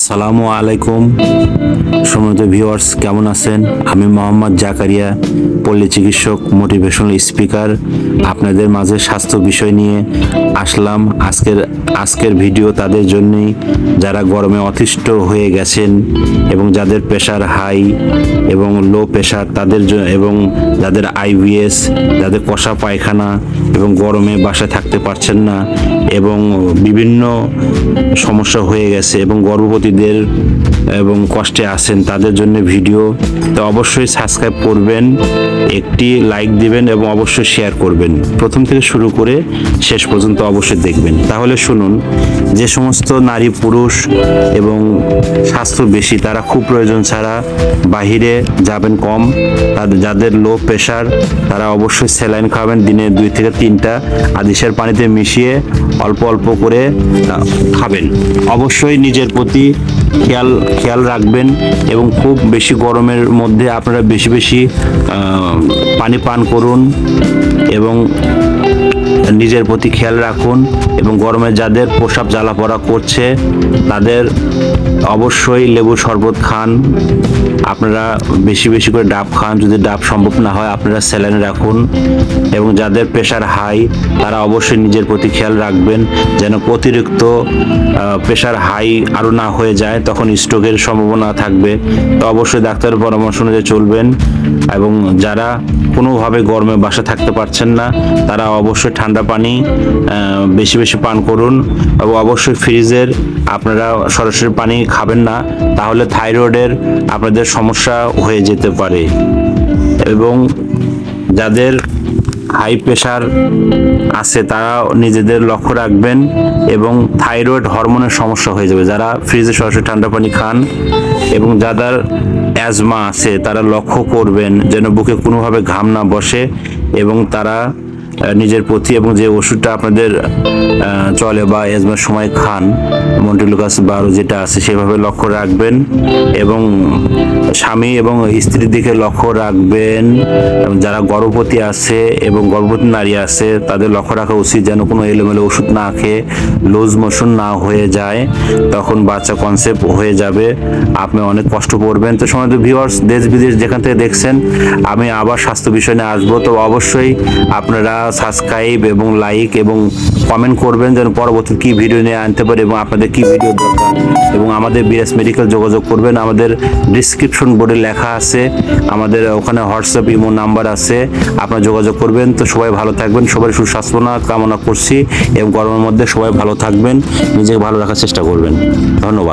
আসসালামু আলাইকুম সম্মানিত ভিউয়ার্স, কেমন আছেন? আমি মোহাম্মদ জাকারিয়া, পল্লী চিকিৎসক, মোটিভেশনাল স্পিকার। আপনাদের মাঝে স্বাস্থ্য বিষয় নিয়ে আসলাম। আজকের ভিডিও তাদের জন্যই যারা গরমে অতিষ্ঠ হয়ে গেছেন এবং যাদের প্রেশার হাই এবং লো প্রেশার তাদের জন্য, এবং যাদের আইবিএস, যাদের কষা পায়খানা এবং গরমে বাসায় থাকতে পারছেন না এবং বিভিন্ন সমস্যা হয়ে গেছে এবং গর্ভবতীদের এবং কষ্টে আছেন তাদের জন্য ভিডিও। তো অবশ্যই সাবস্ক্রাইব করবেন, একটি লাইক দিবেন এবং অবশ্যই শেয়ার করবেন। প্রথম থেকে শুরু করে শেষ পর্যন্ত অবশ্যই দেখবেন। তাহলে শুনুন, যে সমস্ত নারী পুরুষ এবং স্বাস্থ্য বেশি তারা খুব প্রয়োজন ছাড়া বাহিরে যাবেন কম। যাদের লো প্রেশার তারা অবশ্যই স্যালাইন খাবেন, দিনে 2 থেকে 3টা আদিসের পানিতে মিশিয়ে অল্প অল্প করে খাবেন। অবশ্যই নিজের প্রতি খেয়াল রাখবেন এবং খুব বেশি গরমের মধ্যে আপনারা বেশি বেশি পানি পান করুন এবং নিজের প্রতি খেয়াল রাখুন। এবং গরমে যাদের প্রস্রাব জ্বালা পড়া করছে তাদের অবশ্যই লেবু শরবত খান, আপনারা বেশি বেশি করে ডাব খান। যদি ডাব সম্ভব না হয় আপনারা স্যালাইন রাখুন। এবং যাদের প্রেশার হাই তারা অবশ্যই নিজের প্রতি খেয়াল রাখবেন যেন অতিরিক্ত প্রেশার হাই আরও না হয়ে যায়, তখন স্ট্রোকের সম্ভাবনা থাকবে। তো অবশ্যই ডাক্তারের পরামর্শ অনুযায়ী চলবেন। এবং যারা কোনোভাবে গরমে বাসা থাকতে পারছেন না তারা অবশ্যই ঠান্ডা পানি বেশি বেশি পান করুন। এবং অবশ্যই ফ্রিজের আপনারা সরাসরি পানি খাবেন না, তাহলে থাইরয়েডের আপনাদের সমস্যা হয়ে যেতে পারে। এবং যাদের হাই প্রেশার আছে তারা নিজেদের লক্ষ্য রাখবেন এবং থাইরয়েড হরমোনের সমস্যা হয়ে যাবে যারা ফ্রিজে সরাসরি ঠান্ডা পানি খান। এবং যাদের অ্যাজমা আছে তারা লক্ষ্য করবেন যেন বুকে কোনোভাবে ঘাম না বসে এবং তারা নিজের প্রতি এবং যে ওষুধটা আপনাদের চলে বা অ্যাজমার সময় খান, মন্টেলুকাস 12 যেটা আছে সেভাবে লক্ষ্য রাখবেন। এবং স্বামী এবং স্ত্রীর দিকে লক্ষ্য রাখবেন। যারা গর্ভবতী আছে এবং গর্ভবতী নারী আছে তাদের লক্ষ্য রাখা উচিত যেন কোনো এলোমেলো ওষুধ না খেয়ে লুজ মোশন না হয়ে যায়, তখন বাচ্চা কনসেপ্ট হয়ে যাবে, আপনি অনেক কষ্ট পড়বেন। তো সময় ভিউয়ার্স, দেশ বিদেশ যেখান থেকে দেখছেন, আমি আবার স্বাস্থ্য বিষয় নিয়ে আসবো। তো অবশ্যই আপনারা সাবস্ক্রাইব এবং লাইক এবং কমেন্ট করবেন যেন পরবর্তী কি ভিডিও নিয়ে আনতে পারে এবং আপনাদের কি ভিডিও দরকার। এবং আমাদের বিএস মেডিকেল যোগাযোগ করবেন, আমাদের ডিসক্রিপশন বোর্ডে লেখা আছে, আমাদের ওখানে হোয়াটসঅ্যাপ ইমো নাম্বার আছে, আপনারা যোগাযোগ করবেন। তো সবাই ভালো থাকবেন, সবাই সুস্বাস্থ্য কামনা করছি এবং গরমের মধ্যে সবাই ভালো থাকবেন, নিজেকে ভালো রাখার চেষ্টা করবেন। ধন্যবাদ।